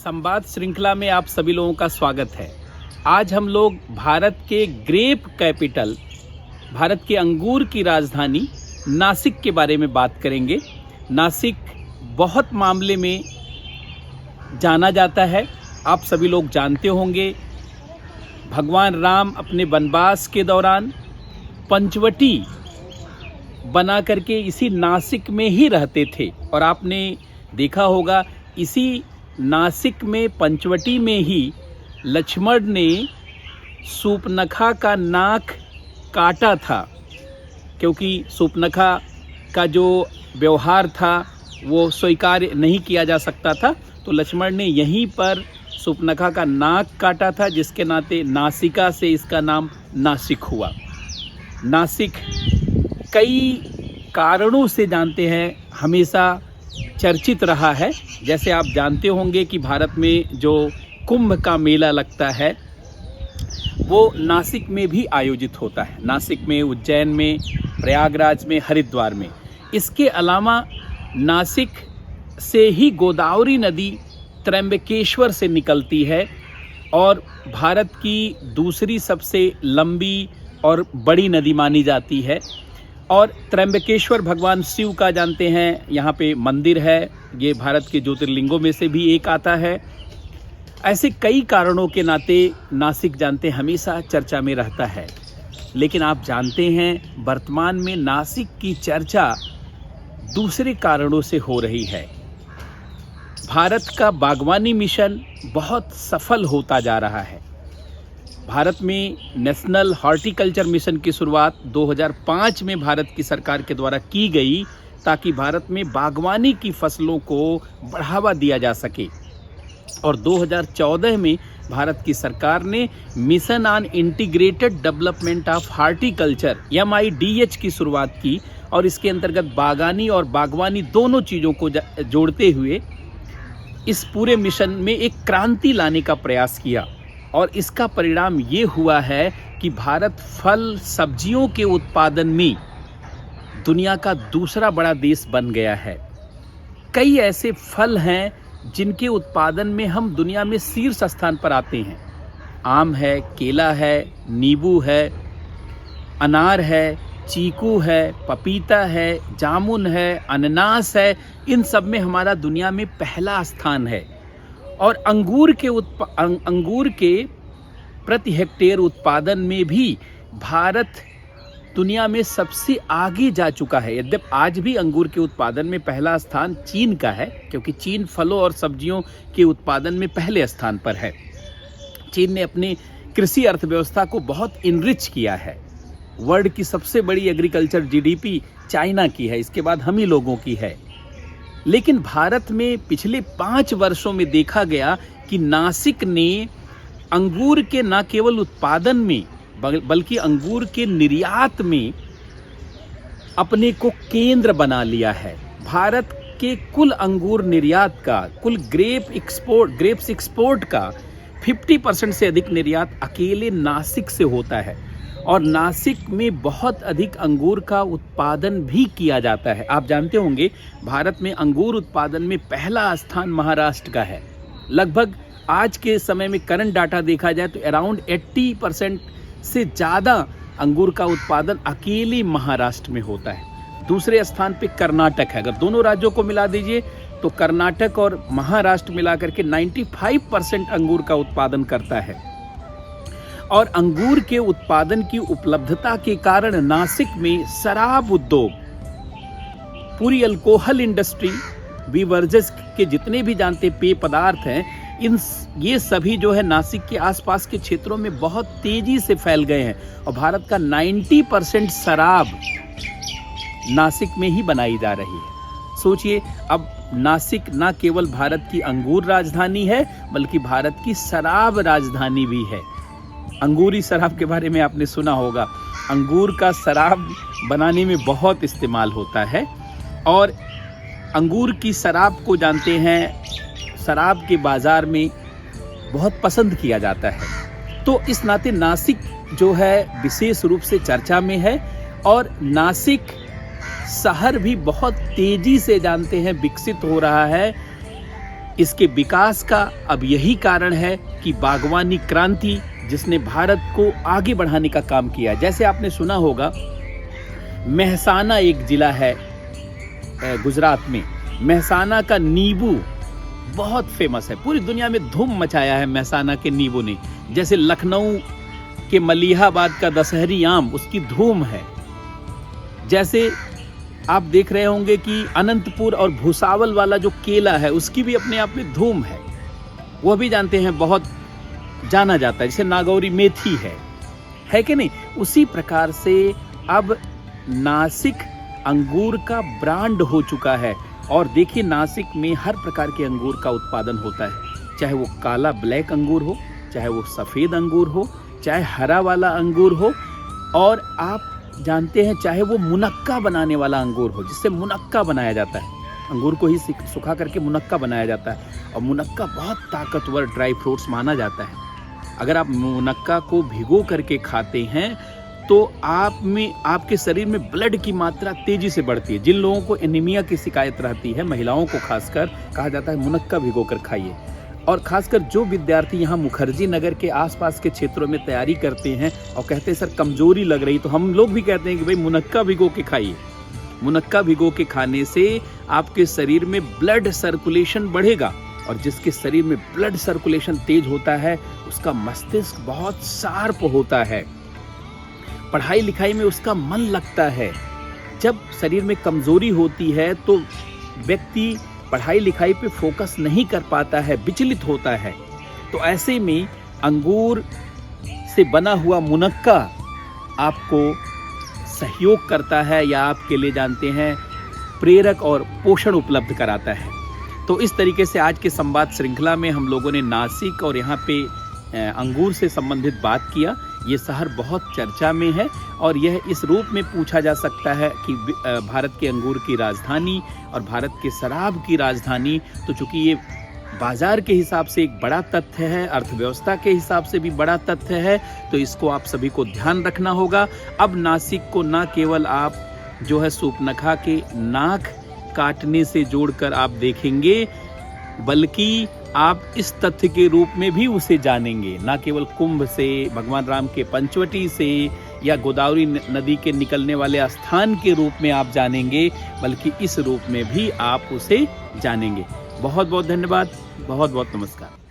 संवाद श्रृंखला में आप सभी लोगों का स्वागत है। आज हम लोग भारत के ग्रेप कैपिटल, भारत के अंगूर की राजधानी नासिक के बारे में बात करेंगे। नासिक बहुत मामले में जाना जाता है। आप सभी लोग जानते होंगे, भगवान राम अपने वनवास के दौरान पंचवटी बना करके इसी नासिक में ही रहते थे। और आपने देखा होगा, इसी नासिक में पंचवटी में ही लक्ष्मण ने सूर्पनखा का नाक काटा था, क्योंकि सूर्पनखा का जो व्यवहार था वो स्वीकार नहीं किया जा सकता था। तो लक्ष्मण ने यहीं पर सूर्पनखा का नाक काटा था, जिसके नाते नासिका से इसका नाम नासिक हुआ। नासिक कई कारणों से जानते हैं हमेशा चर्चित रहा है। जैसे आप जानते होंगे कि भारत में जो कुंभ का मेला लगता है वो नासिक में भी आयोजित होता है। नासिक में, उज्जैन में, प्रयागराज में, हरिद्वार में। इसके अलावा नासिक से ही गोदावरी नदी त्र्यंबकेश्वर से निकलती है और भारत की दूसरी सबसे लंबी और बड़ी नदी मानी जाती है। और त्र्यंबकेश्वर भगवान शिव का जानते हैं, यहाँ पे मंदिर है। ये भारत के ज्योतिर्लिंगों में से भी एक आता है। ऐसे कई कारणों के नाते नासिक जानते हमेशा चर्चा में रहता है। लेकिन आप जानते हैं, वर्तमान में नासिक की चर्चा दूसरे कारणों से हो रही है। भारत का बागवानी मिशन बहुत सफल होता जा रहा है। भारत में नेशनल हॉर्टिकल्चर मिशन की शुरुआत 2005 में भारत की सरकार के द्वारा की गई, ताकि भारत में बागवानी की फसलों को बढ़ावा दिया जा सके। और 2014 में भारत की सरकार ने mission on integrated development of horticulture MIDH की शुरुआत की। और इसके अंतर्गत बागानी और बागवानी दोनों चीज़ों को जोड़ते हुए इस पूरे मिशन में एक क्रांति लाने का प्रयास किया। और इसका परिणाम ये हुआ है कि भारत फल सब्जियों के उत्पादन में दुनिया का दूसरा बड़ा देश बन गया है। कई ऐसे फल हैं जिनके उत्पादन में हम दुनिया में शीर्ष स्थान पर आते हैं। आम है, केला है, नींबू है, अनार है, चीकू है, पपीता है, जामुन है, अनानास है। इन सब में हमारा दुनिया में पहला स्थान है। और अंगूर के प्रति हेक्टेयर उत्पादन में भी भारत दुनिया में सबसे आगे जा चुका है। यद्यपि आज भी अंगूर के उत्पादन में पहला स्थान चीन का है, क्योंकि चीन फलों और सब्जियों के उत्पादन में पहले स्थान पर है। चीन ने अपनी कृषि अर्थव्यवस्था को बहुत इनरिच किया है। वर्ल्ड की सबसे बड़ी एग्रीकल्चर GDP चाइना की है, इसके बाद हम ही लोगों की है। लेकिन भारत में पिछले 5 वर्षों में देखा गया कि नासिक ने अंगूर के न केवल उत्पादन में बल्कि अंगूर के निर्यात में अपने को केंद्र बना लिया है। भारत के कुल अंगूर निर्यात का, कुल ग्रेप्स एक्सपोर्ट का 50% से अधिक निर्यात अकेले नासिक से होता है। और नासिक में बहुत अधिक अंगूर का उत्पादन भी किया जाता है। आप जानते होंगे, भारत में अंगूर उत्पादन में पहला स्थान महाराष्ट्र का है। लगभग आज के समय में करंट डाटा देखा जाए तो अराउंड 80% से ज़्यादा अंगूर का उत्पादन अकेले महाराष्ट्र में होता है। दूसरे स्थान पे कर्नाटक है। अगर दोनों राज्यों को मिला दीजिए तो कर्नाटक और महाराष्ट्र मिला करके 95% अंगूर का उत्पादन करता है। और अंगूर के उत्पादन की उपलब्धता के कारण नासिक में शराब उद्योग, पूरी अल्कोहल इंडस्ट्री, बीवरेजेस के जितने भी जानते पेय पदार्थ हैं, ये सभी जो है नासिक के आसपास के क्षेत्रों में बहुत तेजी से फैल गए हैं। और भारत का 90% शराब नासिक में ही बनाई जा रही है। सोचिए, अब नासिक न केवल भारत की अंगूर राजधानी है, बल्कि भारत की शराब राजधानी भी है। अंगूरी शराब के बारे में आपने सुना होगा। अंगूर का शराब बनाने में बहुत इस्तेमाल होता है। और अंगूर की शराब को जानते हैं, शराब के बाज़ार में बहुत पसंद किया जाता है। तो इस नाते नासिक जो है विशेष रूप से चर्चा में है। और नासिक शहर भी बहुत तेज़ी से जानते हैं विकसित हो रहा है। इसके विकास का अब यही कारण है कि बागवानी क्रांति जिसने भारत को आगे बढ़ाने का काम किया। जैसे आपने सुना होगा, मेहसाना एक जिला है गुजरात में, मेहसाना का नींबू बहुत फेमस है, पूरी दुनिया में धूम मचाया है मेहसाना के नींबू ने। जैसे लखनऊ के मलिहाबाद का दशहरी आम, उसकी धूम है। जैसे आप देख रहे होंगे कि अनंतपुर और भुसावल वाला जो केला है, उसकी भी अपने आप में धूम है, वो भी जानते हैं, बहुत जाना जाता है। जैसे नागौरी मेथी है कि नहीं? उसी प्रकार से अब नासिक अंगूर का ब्रांड हो चुका है। और देखिए, नासिक में हर प्रकार के अंगूर का उत्पादन होता है, चाहे वो काला ब्लैक अंगूर हो, चाहे वो सफ़ेद अंगूर हो, चाहे हरा वाला अंगूर हो, और आप जानते हैं चाहे वो मुनक्का बनाने वाला अंगूर हो, जिससे मुनक्का बनाया जाता है। अंगूर को ही सुखा करके मुनक्का बनाया जाता है, और मुनक्का बहुत ताकतवर ड्राई फ्रूट्स माना जाता है। अगर आप मुनक्का को भिगो करके खाते हैं तो आपके शरीर में ब्लड की मात्रा तेजी से बढ़ती है। जिन लोगों को एनीमिया की शिकायत रहती है, महिलाओं को खासकर कहा जाता है मुनक्का भिगो कर खाइए। और खासकर जो विद्यार्थी यहाँ मुखर्जी नगर के आसपास के क्षेत्रों में तैयारी करते हैं और कहते हैं सर कमजोरी लग रही, तो हम लोग भी कहते हैं कि भाई मुनक्का भिगो के खाइए। मुनक्का भिगो के खाने से आपके शरीर में ब्लड सर्कुलेशन बढ़ेगा, और जिसके शरीर में ब्लड सर्कुलेशन तेज होता है उसका मस्तिष्क बहुत शार्प होता है, पढ़ाई लिखाई में उसका मन लगता है। जब शरीर में कमजोरी होती है तो व्यक्ति पढ़ाई लिखाई पे फोकस नहीं कर पाता है, विचलित होता है। तो ऐसे में अंगूर से बना हुआ मुनक्का आपको सहयोग करता है, या आपके लिए जानते हैं प्रेरक और पोषण उपलब्ध कराता है। तो इस तरीके से आज के संवाद श्रृंखला में हम लोगों ने नासिक और यहाँ पे अंगूर से संबंधित बात किया। ये शहर बहुत चर्चा में है, और यह इस रूप में पूछा जा सकता है कि भारत के अंगूर की राजधानी और भारत के शराब की राजधानी। तो चूंकि ये बाजार के हिसाब से एक बड़ा तथ्य है, अर्थव्यवस्था के हिसाब से भी बड़ा तथ्य है, तो इसको आप सभी को ध्यान रखना होगा। अब नासिक को ना केवल आप जो है सूर्पनखा के नाक काटने से जोड़कर आप देखेंगे, बल्कि आप इस तथ्य के रूप में भी उसे जानेंगे, ना केवल कुंभ से, भगवान राम के पंचवटी से, या गोदावरी नदी के निकलने वाले स्थान के रूप में आप जानेंगे, बल्कि इस रूप में भी आप उसे जानेंगे। बहुत बहुत धन्यवाद, बहुत बहुत नमस्कार।